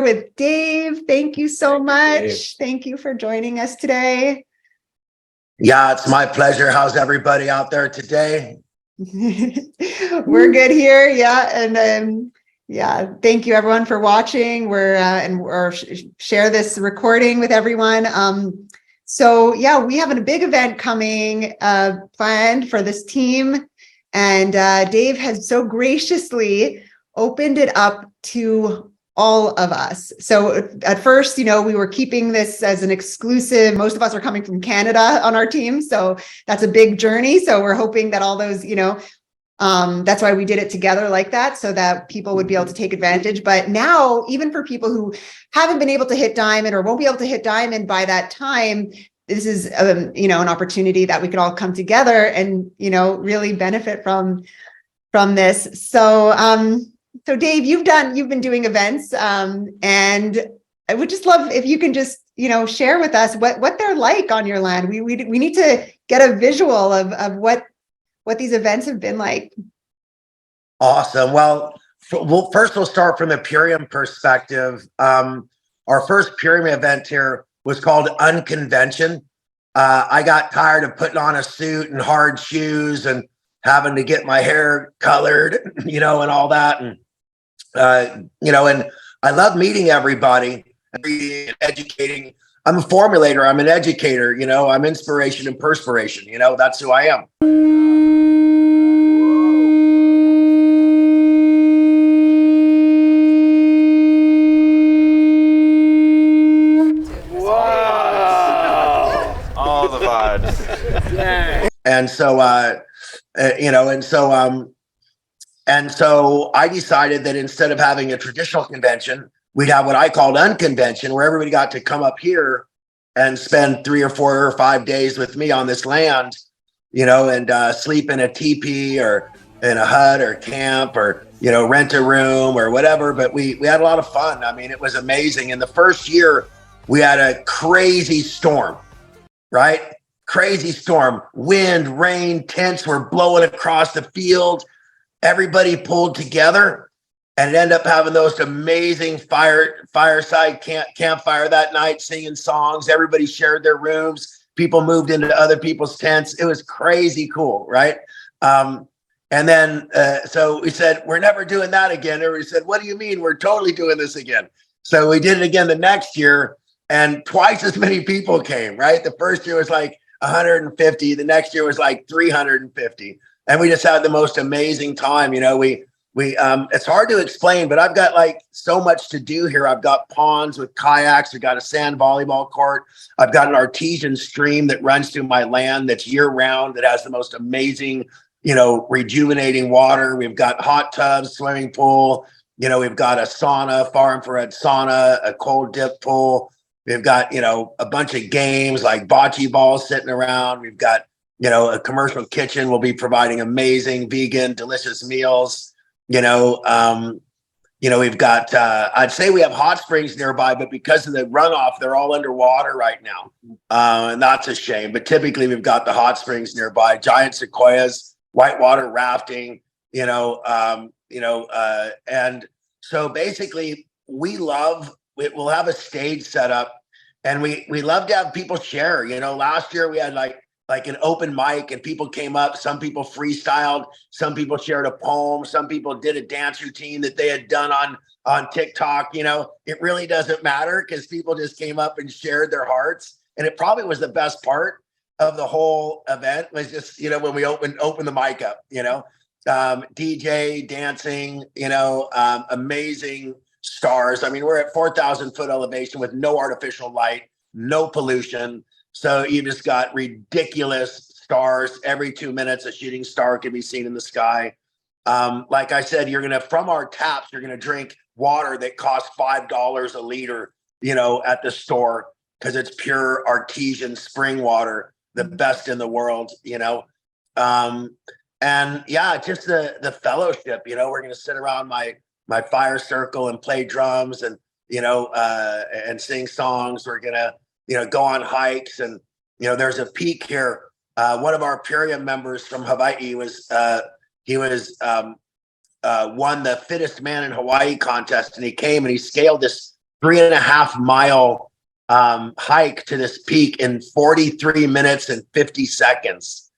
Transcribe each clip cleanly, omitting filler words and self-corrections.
with Dave. Thank you so much. Thank you for joining us today. Yeah, it's my pleasure. How's everybody out there today? We're good here. Yeah. And yeah, thank you everyone for watching. We're share this recording with everyone. So yeah, we have a big event coming planned for this team. And Dave has so graciously opened it up to all of us. So at first, we were keeping this as an exclusive. Most of us are coming from Canada on our team. So that's a big journey. So we're hoping that all those, that's why we did it together like that, so that people would be able to take advantage. But now, even for people who haven't been able to hit diamond or won't be able to hit diamond by that time, this is, an opportunity that we could all come together and, really benefit from this. So Dave, you've been doing events, and I would just love if you can just, share with us what they're like on your land. We need to get a visual of what these events have been like. Awesome. Well, first we'll start from the Purium perspective. Our first Purium event here was called Unconvention. I got tired of putting on a suit and hard shoes and having to get my hair colored, and all that. And, and I love meeting everybody and educating. I'm a formulator. I'm an educator. I'm inspiration and perspiration. That's who I am. Wow. All the vibes. Yeah. And so I decided that instead of having a traditional convention, we'd have what I called unconvention, where everybody got to come up here and spend 3 or 4 or 5 days with me on this land, and sleep in a teepee or in a hut or camp or, rent a room or whatever. But we had a lot of fun. I mean, it was amazing. In the first year, we had a crazy storm, right? Crazy storm, wind, rain, tents were blowing across the field. Everybody pulled together and ended up having those amazing fireside campfire that night, singing songs. Everybody shared their rooms. People moved into other people's tents. It was crazy cool, right? And then, so we said, we're never doing that again. Everybody said, what do you mean? We're totally doing this again. So we did it again the next year, and twice as many people came, right? The first year was like 150. The next year was like 350. And we just had the most amazing time. It's hard to explain, but I've got like so much to do here. I've got ponds with kayaks. We've got a sand volleyball court. I've got an artesian stream that runs through my land that's year round, that has the most amazing, rejuvenating water. We've got hot tubs, swimming pool. We've got a sauna, far infrared sauna, a cold dip pool. We've got, a bunch of games like bocce balls sitting around. We've got, a commercial kitchen. Will be providing amazing vegan, delicious meals. We've got, I'd say we have hot springs nearby, but because of the runoff, they're all underwater right now. And that's a shame. But typically we've got the hot springs nearby, giant sequoias, whitewater rafting, and so basically we'll have a stage set up, and we love to have people share. Last year we had like an open mic, and people came up. Some people freestyled, some people shared a poem, some people did a dance routine that they had done on TikTok. It really doesn't matter, because people just came up and shared their hearts. And it probably was the best part of the whole event, was just, when we open the mic up, DJ dancing, amazing stars. I mean, we're at 4,000 foot elevation with no artificial light, no pollution. So you just got ridiculous stars. Every 2 minutes, a shooting star can be seen in the sky. Like I said, from our taps, you're going to drink water that costs $5 a liter, at the store, because it's pure artesian spring water, the best in the world, and yeah, just the fellowship, we're going to sit around my fire circle and play drums and, and sing songs. We're going to, go on hikes, and, there's a peak here. One of our Purium members from Hawaii was won the fittest man in Hawaii contest, and he came and he scaled this 3.5 mile hike to this peak in 43 minutes and 50 seconds.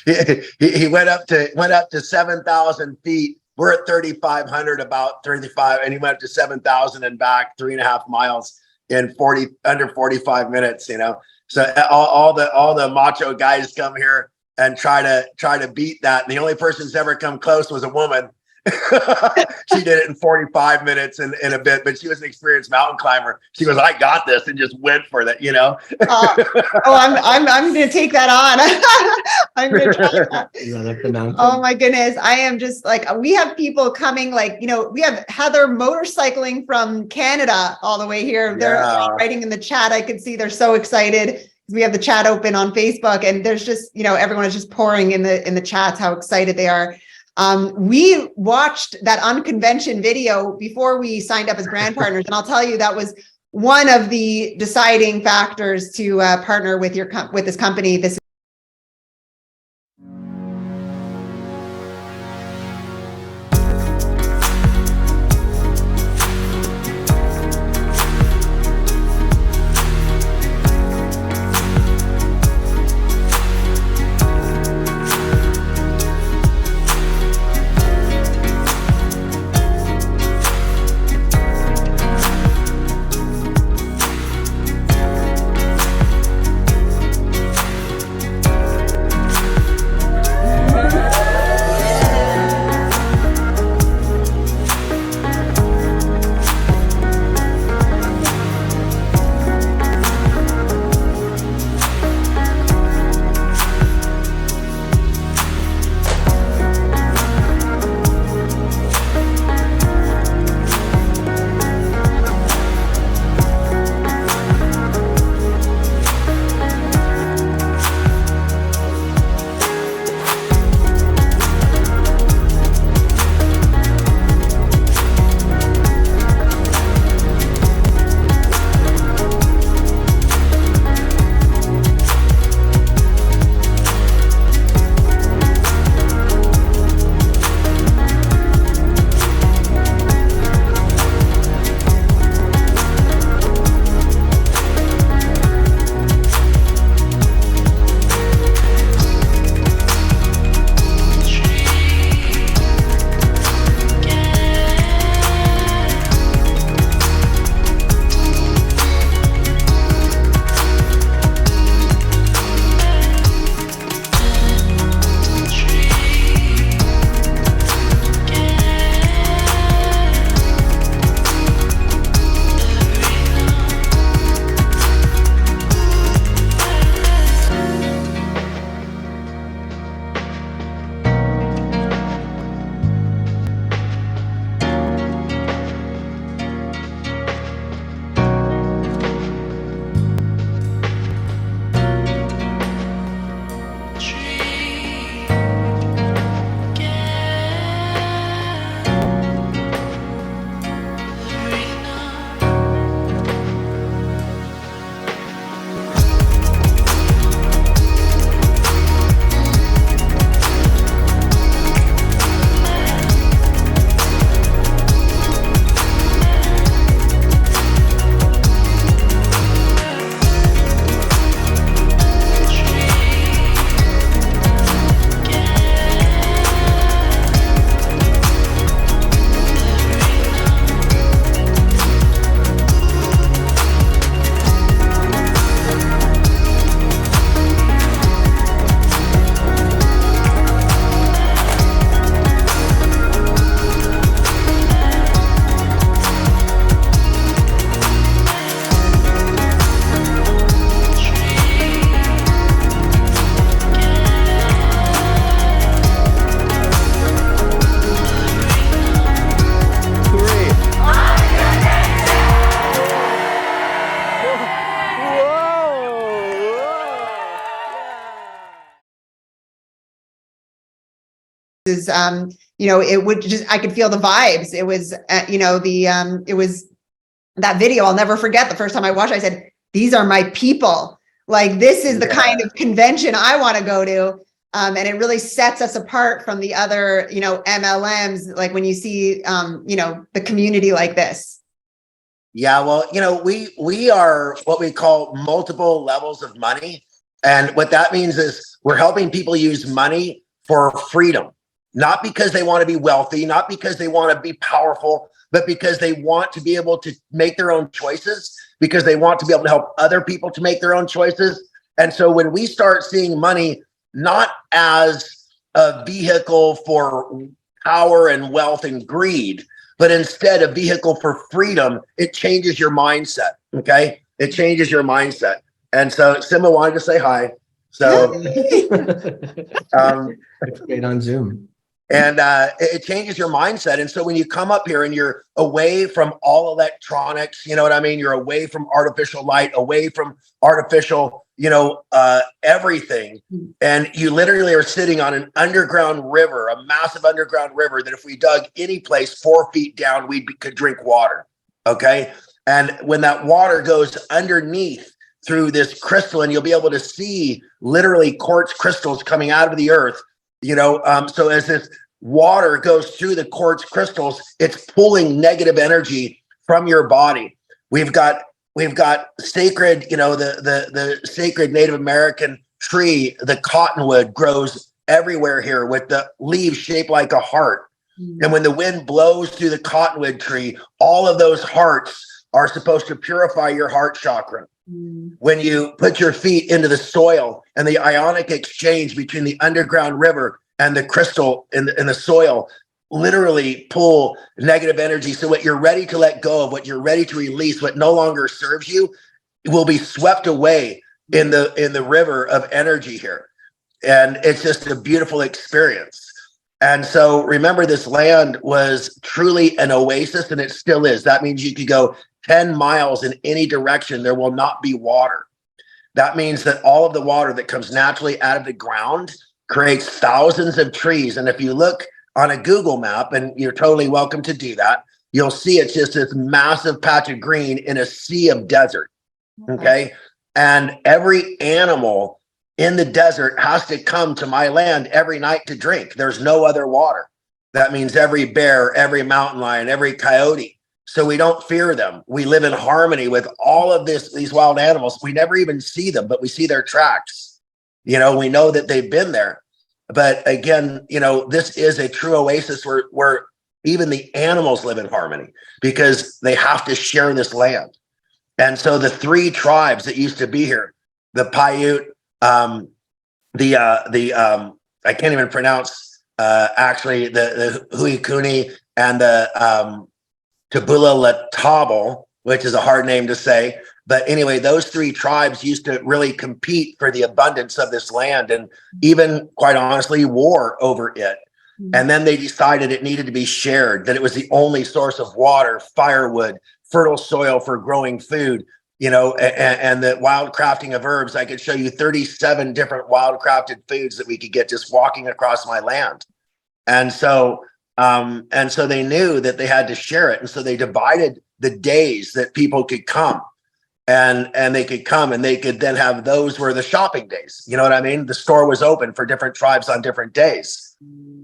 he went up to 7,000 feet. We're at 3,500, about 35, and he went up to 7,000 and back 3.5 miles in under 45 minutes. So all the macho guys come here and try to beat that. And the only person who's ever come close was a woman. She did it in 45 minutes and a bit, but she was an experienced mountain climber. She goes, "I got this," and just went for that, I'm going to take that on. I'm going to try that. Oh my goodness. I am just like, we have people coming, we have Heather motorcycling from Canada all the way here. They're writing in the chat. I can see they're so excited. We have the chat open on Facebook, and there's just, everyone is just pouring in the chats how excited they are. We watched that unconvention video before we signed up as brand partners. And I'll tell you, that was one of the deciding factors to partner with this company. This is, it would just, I could feel the vibes. It was, it was that video. I'll never forget the first time I watched it, I said, these are my people. Like, this is the kind of convention I want to go to. And it really sets us apart from the other, MLMs, like when you see, the community like this. Yeah, well, we are what we call multiple levels of money. And what that means is we're helping people use money for freedom, not because they want to be wealthy, not because they want to be powerful, but because they want to be able to make their own choices, because they want to be able to help other people to make their own choices. And so when we start seeing money not as a vehicle for power and wealth and greed, but instead a vehicle for freedom, it changes your mindset. Okay. It changes your mindset. And so Simba wanted to say hi. So It's great on Zoom. and it changes your mindset. And so when you come up here and you're away from all electronics, you know what I mean? You're away from artificial light, away from artificial, everything. And you literally are sitting on an underground river, a massive underground river that if we dug any place 4 feet down, could drink water. Okay. And when that water goes underneath through this crystalline, you'll be able to see literally quartz crystals coming out of the earth. So as this water goes through the quartz crystals, it's pulling negative energy from your body. We've got sacred, the sacred Native American tree, the cottonwood grows everywhere here with the leaves shaped like a heart. And when the wind blows through the cottonwood tree, all of those hearts are supposed to purify your heart chakra. When you put your feet into the soil and the ionic exchange between the underground river and the crystal in the soil literally pull negative energy. So what you're ready to let go of, what you're ready to release, what no longer serves you, will be swept away in the river of energy here. And it's just a beautiful experience. And so remember, this land was truly an oasis, and it still is. That means you could go 10 miles in any direction. There will not be water. That means that all of the water that comes naturally out of the ground creates thousands of trees. And if you look on a Google map, and you're totally welcome to do that, you'll see it's just this massive patch of green in a sea of desert. Okay. And every animal in the desert has to come to my land every night to drink. There's no other water. That means every bear, every mountain lion, every coyote. So we don't fear them. We live in harmony with all of these wild animals. We never even see them, but we see their tracks. We know that they've been there. But again, this is a true oasis where even the animals live in harmony because they have to share this land. And so the 3 tribes that used to be here, the Paiute, I can't even pronounce actually the Huikuni and the Tabula Tabal, which is a hard name to say. But anyway, those 3 tribes used to really compete for the abundance of this land and even, quite honestly, war over it. And then they decided it needed to be shared, that it was the only source of water, firewood, fertile soil for growing food, and the wild crafting of herbs. I could show you 37 different wild crafted foods that we could get just walking across my land. And so they knew that they had to share it. And so they divided the days that people could come. And they could come and they could then have those were the shopping days. You know what I mean? The store was open for different tribes on different days.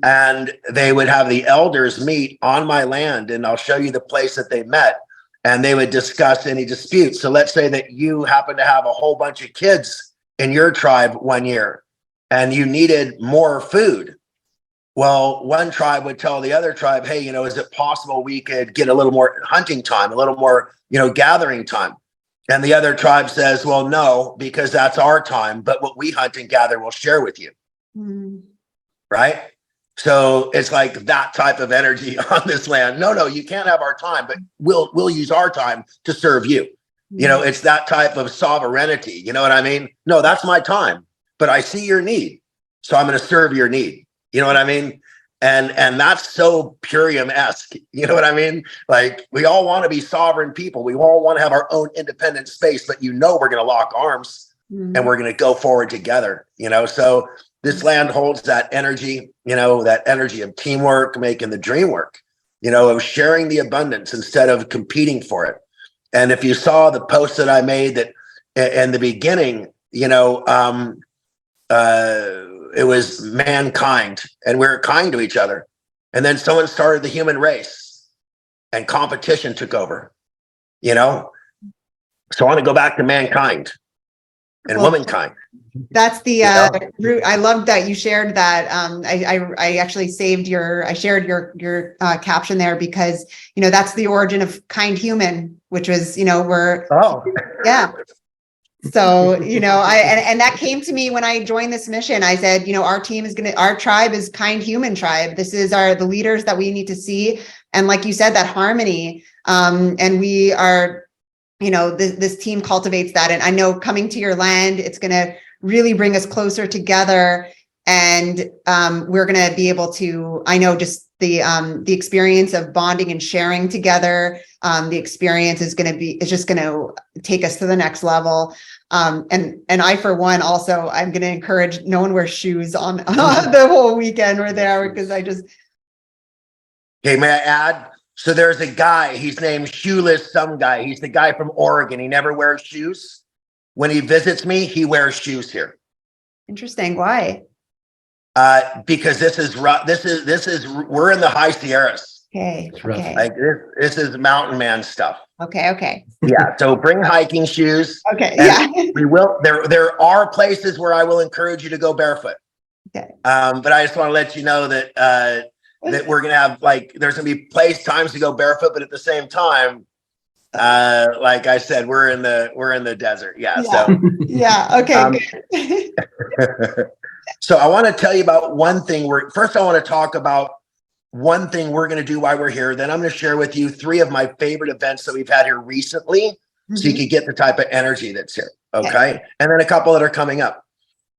And they would have the elders meet on my land, and I'll show you the place that they met, and they would discuss any disputes. So let's say that you happen to have a whole bunch of kids in your tribe one year and you needed more food. Well, one tribe would tell the other tribe, hey, is it possible we could get a little more hunting time, a little more, gathering time? And the other tribe says, well, no, because that's our time. But what we hunt and gather, we'll share with you. Right? So it's like that type of energy on this land. No, you can't have our time, but we'll use our time to serve you. It's that type of sovereignty. You know what I mean? No, that's my time, but I see your need. So I'm going to serve your need. You know what I mean? And that's so Purium-esque. You know what I mean? Like, we all want to be sovereign people. We all want to have our own independent space, but we're going to lock arms and we're going to go forward together, So this land holds that energy, that energy of teamwork, making the dream work, of sharing the abundance instead of competing for it. And if you saw the post that I made that in the beginning, it was mankind, and we were kind to each other. And then someone started the human race, and competition took over, you know? So I want to go back to mankind and womankind. That's the You know? root. I love that you shared that. I actually I shared your caption there because, that's the origin of kind human, which was, yeah. So, and that came to me when I joined this mission. I said, our tribe is kind human tribe. This is the leaders that we need to see. And like you said, that harmony, and we are, this team cultivates that. And I know coming to your land, it's going to really bring us closer together. And we're going to be able to, I know just the experience of bonding and sharing together, the experience is just going to take us to the next level. And I, for one, also, I'm going to encourage no one wears shoes on the whole weekend we're there because Okay, may I add? So there's a guy, he's named Shoeless some guy. He's the guy from Oregon. He never wears shoes. When he visits me, he wears shoes here. Interesting. Why? Because we're in the high Sierras. Okay. Okay. Like this is mountain man stuff. Okay. Yeah. So bring hiking shoes. Okay. Yeah. We will. There are places where I will encourage you to go barefoot. Okay. But I just want to let you know that that we're gonna have there's gonna be times to go barefoot, but at the same time, like I said, we're in the desert. Yeah. So yeah. Okay. Good. So I want to tell you about one thing. First, I want to talk about one thing we're going to do while we're here. Then I'm going to share with you 3 of my favorite events that we've had here recently, so you can get the type of energy that's here. Okay. And then a couple that are coming up.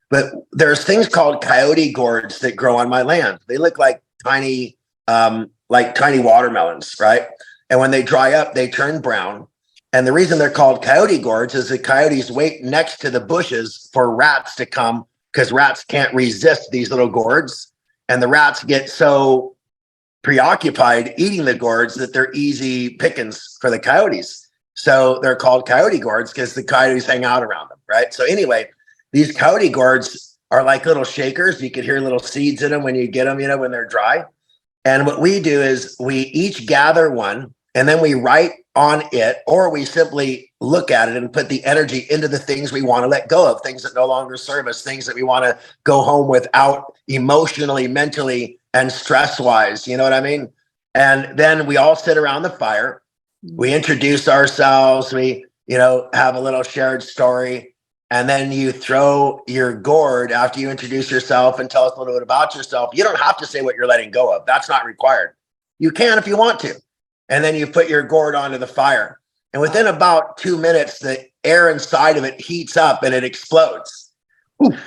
But there's things called coyote gourds that grow on my land. They look like tiny watermelons, right? And when they dry up, they turn brown. And the reason they're called coyote gourds is the coyotes wait next to the bushes for rats to come, because rats can't resist these little gourds. And the rats get so preoccupied eating the gourds that they're easy pickings for the coyotes. So they're called coyote gourds because the coyotes hang out around them, right? So anyway, these coyote gourds are like little shakers. You could hear little seeds in them when you get them, when they're dry. And what we do is we each gather one, and then we write on it, or we simply look at it and put the energy into the things we want to let go of, things that no longer serve us, things that we want to go home without emotionally, mentally, and stress-wise. You know what I mean? And then we all sit around the fire. We introduce ourselves. We, have a little shared story. And then you throw your gourd after you introduce yourself and tell us a little bit about yourself. You don't have to say what you're letting go of. That's not required. You can if you want to. And then you put your gourd onto the fire. And within about 2 minutes, the air inside of it heats up and it explodes. Oof,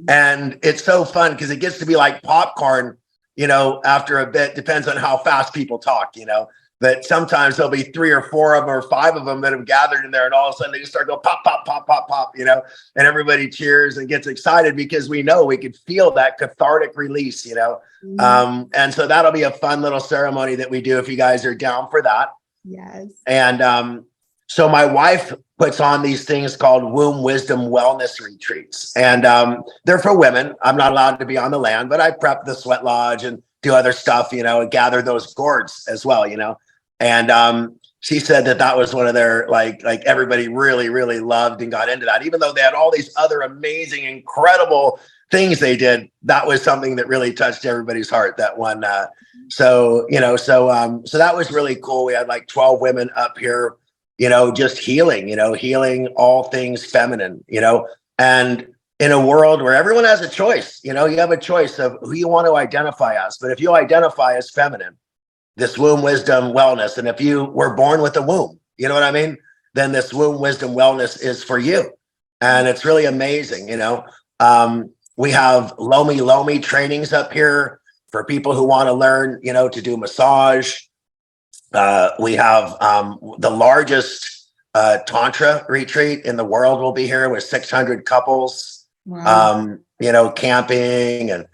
and it's so fun because it gets to be like popcorn, after a bit. Depends on how fast people talk, but sometimes there'll be 3 or 4 of them or 5 of them that have gathered in there. And all of a sudden they just start going pop, pop, pop, pop, pop, and everybody cheers and gets excited because we could feel that cathartic release, and so that'll be a fun little ceremony that we do if you guys are down for that. Yes. And so my wife puts on these things called womb wisdom wellness retreats. And they're for women. I'm not allowed to be on the land, but I prep the sweat lodge and do other stuff, and gather those gourds as well, And she said that was one of their, like everybody really, really loved and got into that. Even though they had all these other amazing, incredible things they did, that was something that really touched everybody's heart, that one. So that was really cool. We had like 12 women up here, just healing, healing all things feminine, and in a world where everyone has a choice, you have a choice of who you want to identify as. But if you identify as feminine, this womb wisdom wellness, and if you were born with a womb, you know what I mean? Then this womb wisdom wellness is for you. And it's really amazing. We have Lomi trainings up here for people who want to learn, to do massage. We have the largest Tantra retreat in the world will be here with 600 couples. Wow. Camping, and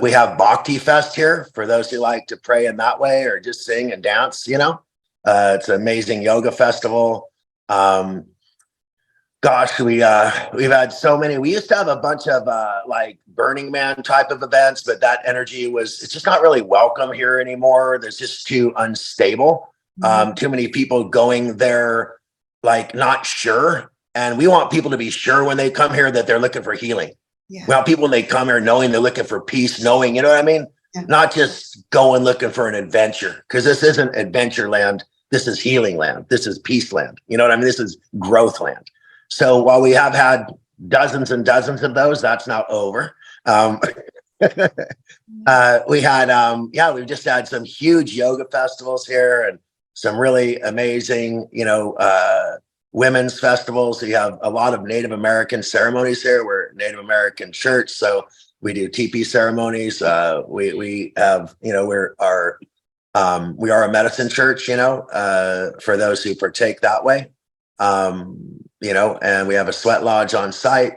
we have Bhakti Fest here for those who like to pray in that way or just sing and dance. It's an amazing yoga festival. Gosh, we've had so many. We used to have a bunch of like Burning Man type of events, but that energy it's just not really welcome here anymore. There's just too unstable. Too many people going there like not sure. And we want people to be sure when they come here that they're looking for healing. Yeah. We want people when they come here knowing they're looking for peace, knowing, you know what I mean? Yeah. Not just going looking for an adventure, because this isn't adventure land. This is healing land. This is peace land. You know what I mean? This is growth land. So while we have had dozens and dozens of those, that's now over. We had, we've just had some huge yoga festivals here and some really amazing, women's festivals. We have a lot of Native American ceremonies here. We're a Native American church, so we do teepee ceremonies. We have, we are a medicine church, for those who partake that way. And we have a sweat lodge on site.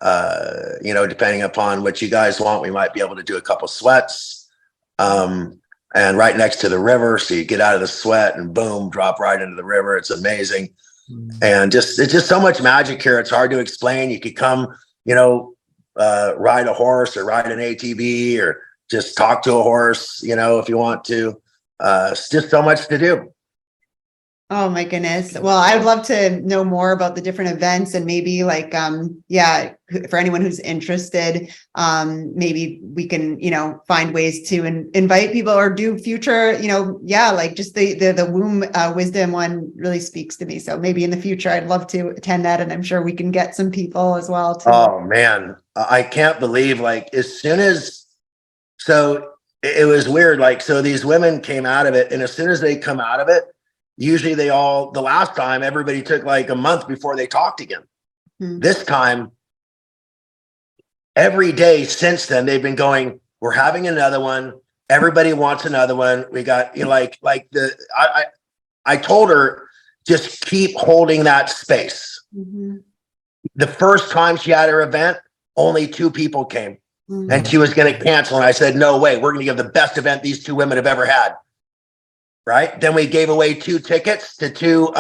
Depending upon what you guys want, we might be able to do a couple sweats. And right next to the river, so you get out of the sweat and boom, drop right into the river. It's amazing. And it's just so much magic here. It's hard to explain. You could come, ride a horse or ride an ATV or just talk to a horse, if you want to. It's just so much to do. Oh my goodness. Well, I would love to know more about the different events and maybe like, for anyone who's interested, maybe we can, find ways to invite people or do future, like just the womb wisdom one really speaks to me. So maybe in the future, I'd love to attend that. And I'm sure we can get some people as well. Oh man, I can't believe so it was weird. Like, so these women came out of it, and as soon as they come out of it, usually the last time everybody took like a month before they talked again. This time, every day since then, they've been going, we're having another one. Everybody wants another one. We got, I told her, just keep holding that space. The first time she had her event, only 2 people came and she was going to cancel. And I said, no way, we're going to give the best event these 2 women have ever had. Right. Then we gave away 2 tickets to two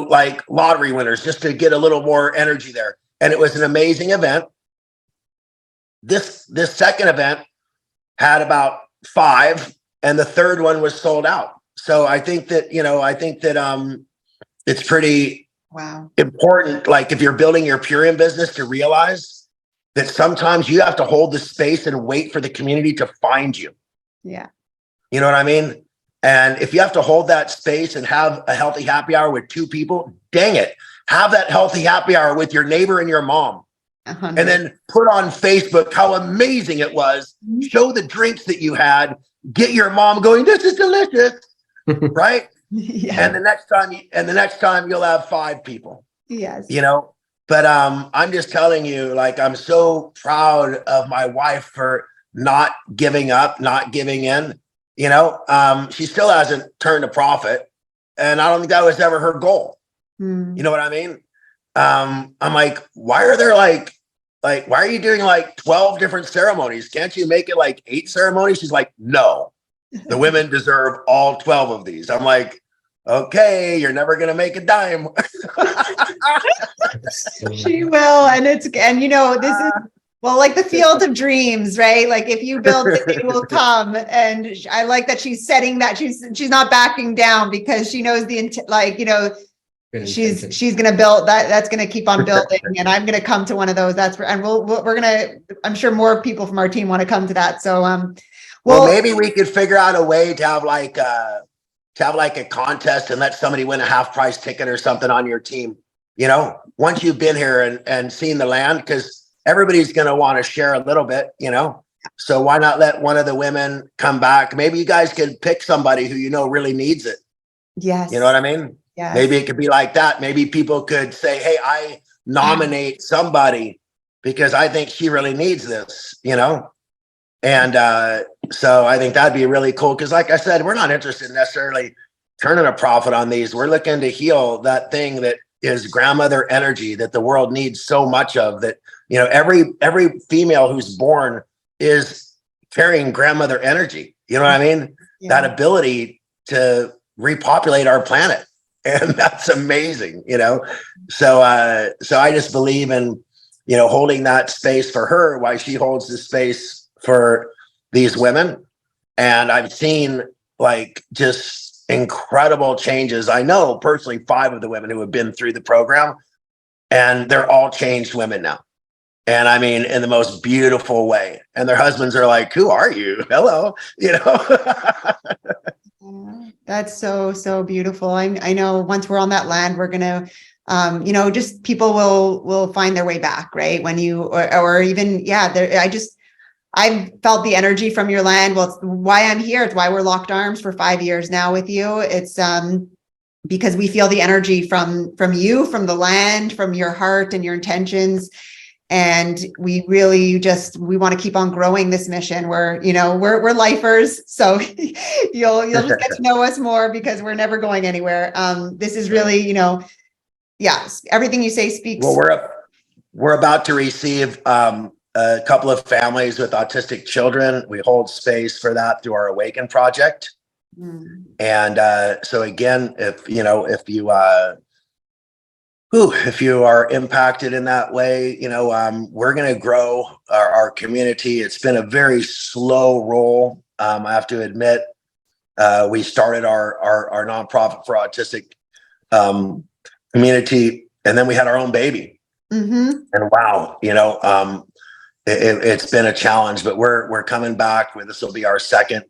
like lottery winners just to get a little more energy there. And it was an amazing event. This second event had about 5 and the third one was sold out. So I think that, it's pretty important. Like if you're building your Purium business, to realize that sometimes you have to hold the space and wait for the community to find you. Yeah. You know what I mean? And if you have to hold that space and have a healthy happy hour with 2 people, dang it, have that healthy happy hour with your neighbor and your mom. 100. And then put on Facebook how amazing it was. Show the drinks that you had. Get your mom going, this is delicious, right? Yeah. And the next time you'll have 5 people. Yes. But I'm just telling you, like, I'm so proud of my wife for not giving up, not giving in. She still hasn't turned a profit, and I don't think that was ever her goal. You know what I mean? I'm like, why are there like, why are you doing like 12 different ceremonies? Can't you make it like 8 ceremonies? She's like, no, the women deserve all 12 of these. I'm like, okay, you're never going to make a dime. She will. And this is, well, like the field of dreams, right? Like if you build it, they will come. And I like that she's setting that she's not backing down because she knows she's going to build that. That's going to keep on building. And I'm going to come to one of those. I'm sure more people from our team want to come to that. So, well, maybe we could figure out a way to have like a contest and let somebody win a half price ticket or something on your team. Once you've been here and seen the land, because everybody's going to want to share a little bit, so why not let one of the women come back? Maybe you guys could pick somebody who really needs it. Yes. You know what I mean? Yes. Maybe it could be like that. Maybe people could say, hey, I nominate somebody because I think she really needs this, And so I think that'd be really cool. Because like I said, we're not interested in necessarily turning a profit on these. We're looking to heal that thing that is grandmother energy that the world needs so much of, that, every female who's born is carrying grandmother energy. You know what I mean? Yeah. That ability to repopulate our planet. And that's amazing, so I just believe in, holding that space for her while she holds the space for these women. And I've seen like just incredible changes. I know personally 5 of the women who have been through the program, and they're all changed women now. And I mean, in the most beautiful way. And their husbands are like, who are you? Hello, Yeah, that's so beautiful. I know once we're on that land, we're gonna, just people will find their way back, right? When you or even I've felt the energy from your land. Well, it's why I'm here. It's why we're locked arms for 5 years now with you. It's because we feel the energy from you, from the land, from your heart and your intentions. And we really we want to keep on growing this mission. We're lifers. So you'll just get to know us more because we're never going anywhere. This is really, everything you say speaks. Well, we're about to receive a couple of families with autistic children. We hold space for that through our Awaken project. And so again, if you are impacted in that way, we're going to grow our community. It's been a very slow roll. I have to admit, we started our nonprofit for autistic community, and then we had our own baby. And wow, it's been a challenge, but we're coming back. This will be our second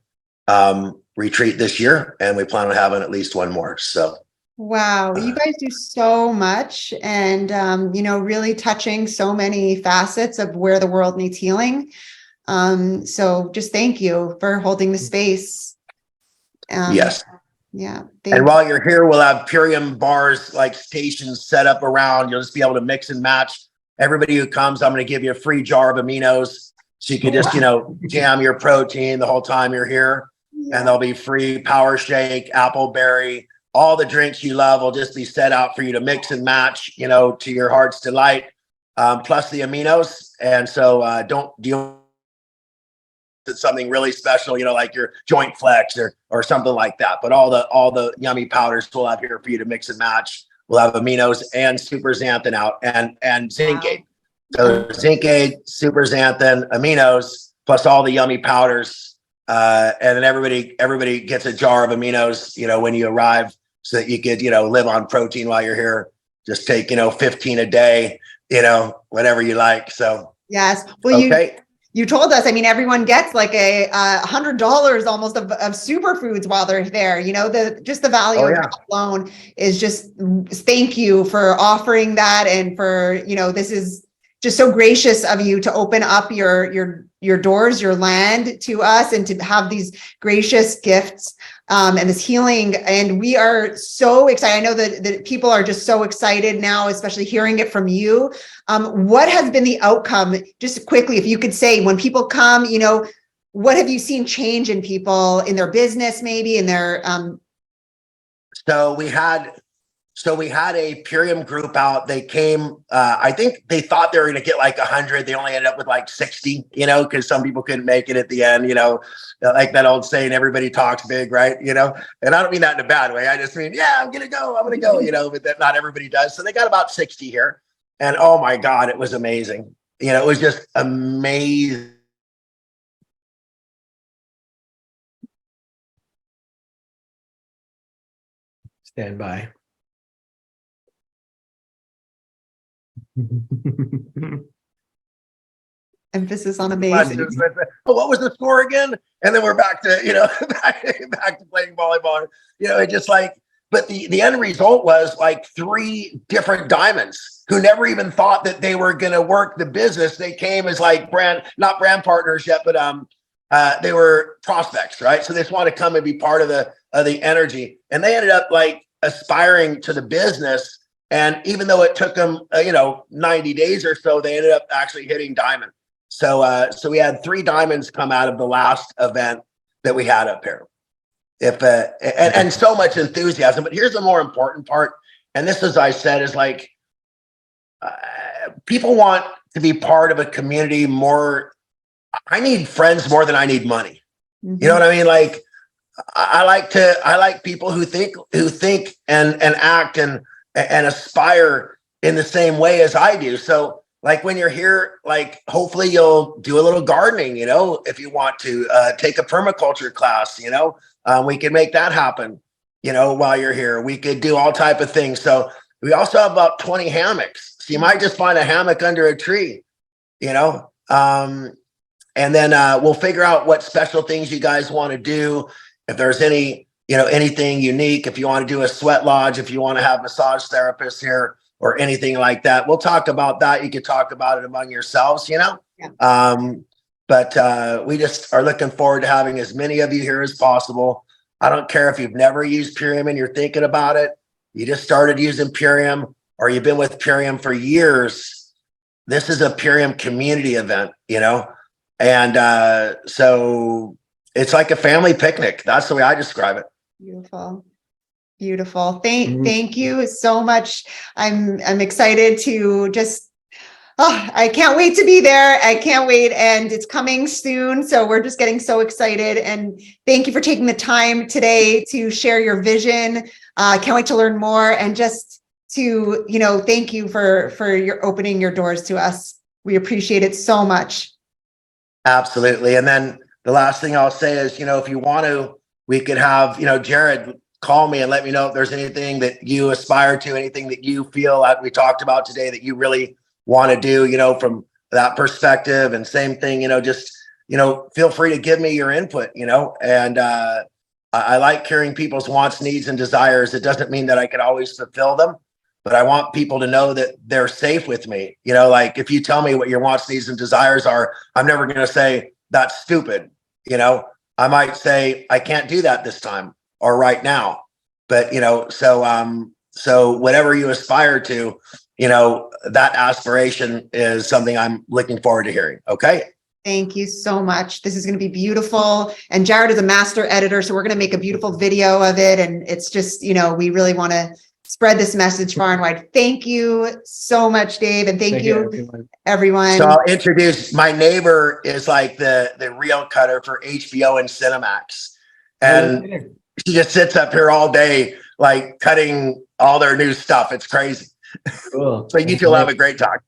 retreat this year, and we plan on having at least one more. So. Wow, you guys do so much, and really touching so many facets of where the world needs healing. So just thank you for holding the space. Yes. Yeah. And while you're here, we'll have Purium bars, like stations set up around. You'll just be able to mix and match. Everybody who comes, I'm going to give you a free jar of aminos, so you can just jam your protein the whole time you're here. And there'll be free power shake, apple berry. All the drinks you love will just be set out for you to mix and match, to your heart's delight, plus the aminos. And so don't deal with something really special, like your joint flex or something like that. But all the yummy powders we'll have here for you to mix and match. We'll have aminos and super xanthan out and zinc aid. So zinc aid, super xanthan, aminos, plus all the yummy powders. And then everybody gets a jar of aminos, when you arrive, so that you could, live on protein while you're here. Just take, 15 a day, whatever you like. So yes. Well, okay. You told us, everyone gets like $100 almost of superfoods while they're there. The value of that alone is just thank you for offering that. And for, this is just so gracious of you to open up your doors, your land to us, and to have these gracious gifts and this healing. And we are so excited. I know that people are just so excited now, especially hearing it from you. What has been the outcome? Just quickly, if you could say, when people come, what have you seen change in people, in their business, maybe in their So we had a Purium group out. They came, I think they thought they were going to get like 100. They only ended up with like 60, because some people couldn't make it at the end, like that old saying, everybody talks big, right? And I don't mean that in a bad way. I just mean, I'm going to go, but that not everybody does. So they got about 60 here. And oh my God, it was amazing. It was just amazing. Stand by. emphasis on amazing? What was the score again? And then we're back to, back to playing volleyball. It just like, but the end result was like 3 different diamonds who never even thought that they were going to work the business. They came as like not brand partners yet, but they were prospects, right? So they just want to come and be part of the energy. And they ended up like aspiring to the business. And even though it took them, 90 days or so, they ended up actually hitting diamond. So we had 3 diamonds come out of the last event that we had up here. And so much enthusiasm. But here's the more important part. And this, as I said, is like, people want to be part of a community more. I need friends more than I need money. Mm-hmm. You know what I mean? Like, I like people who think and act and aspire in the same way as I do. So like when you're here, like hopefully you'll do a little gardening, you know, if you want to take a permaculture class, you know, we can make that happen, you know, while you're here. We could do all type of things. So we also have about 20 hammocks. So you might just find a hammock under a tree, you know, and then we'll figure out what special things you guys want to do. If there's any, you know, anything unique, if you want to do a sweat lodge, if you want to have massage therapists here or anything like that, we'll talk about that. You could talk about it among yourselves, you know. Yeah. But we just are looking forward to having as many of you here as possible. I don't care if you've never used Purium and you're thinking about it, you just started using Purium, or you've been with Purium for years. This is a Purium community event, you know, and so it's like a family picnic. That's the way I describe it. Beautiful. Beautiful. Thank you so much. I'm excited to just, I can't wait to be there. I can't wait. And it's coming soon. So we're just getting so excited. And thank you for taking the time today to share your vision. I can't wait to learn more, and just to, you know, thank you for your opening your doors to us. We appreciate it so much. Absolutely. And then the last thing I'll say is, you know, if you want to, we could have, you know, Jared call me and let me know if there's anything that you aspire to, anything that you feel like we talked about today that you really want to do, you know, from that perspective. And same thing, you know, just, you know, feel free to give me your input, you know, and I like hearing people's wants, needs, and desires. It doesn't mean that I can always fulfill them, but I want people to know that they're safe with me. You know, like if you tell me what your wants, needs, and desires are, I'm never going to say that's stupid. You know, I might say, I can't do that this time or right now, but you know, so whatever you aspire to, you know, that aspiration is something I'm looking forward to hearing. Okay. Thank you so much. This is going to be beautiful. And Jared is a master editor, so we're going to make a beautiful video of it. And it's just, you know, we really want to spread this message far and wide. Thank you so much, Dave. And thank you, everyone. So I'll introduce, my neighbor is like the reel cutter for HBO and Cinemax. And she just sits up here all day, like cutting all their new stuff. It's crazy. Cool. So you two will have a great talk.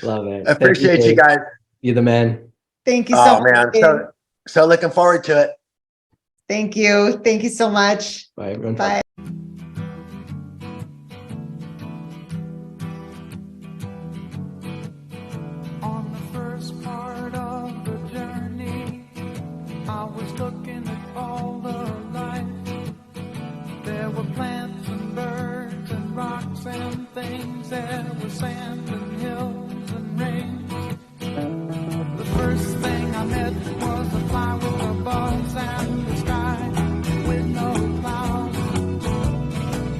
Love it. Appreciate you guys. You're the man. Thank you so much. Man. So looking forward to it. Thank you. Thank you so much. Bye, everyone. Bye. On the first part of the journey, I was looking at all the life. There were plants and birds and rocks and things. There was sand and hills and rain. The first thing I met was a fly with a buzz and the sky with no clouds.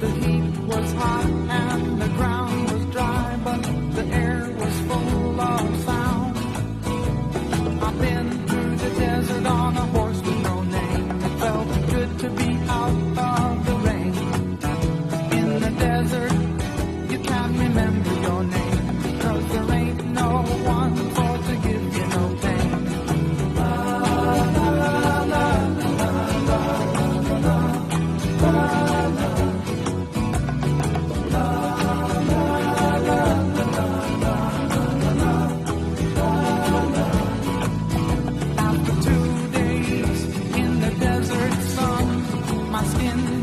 The heat was hot and the ground was dry, but the air was full of sound. I've been through the desert on a horse with no name. It felt good to be out of the rain. In the desert, you can't remember your name, because there ain't no one for to give you no pain. After 2 days in the desert sun, my skin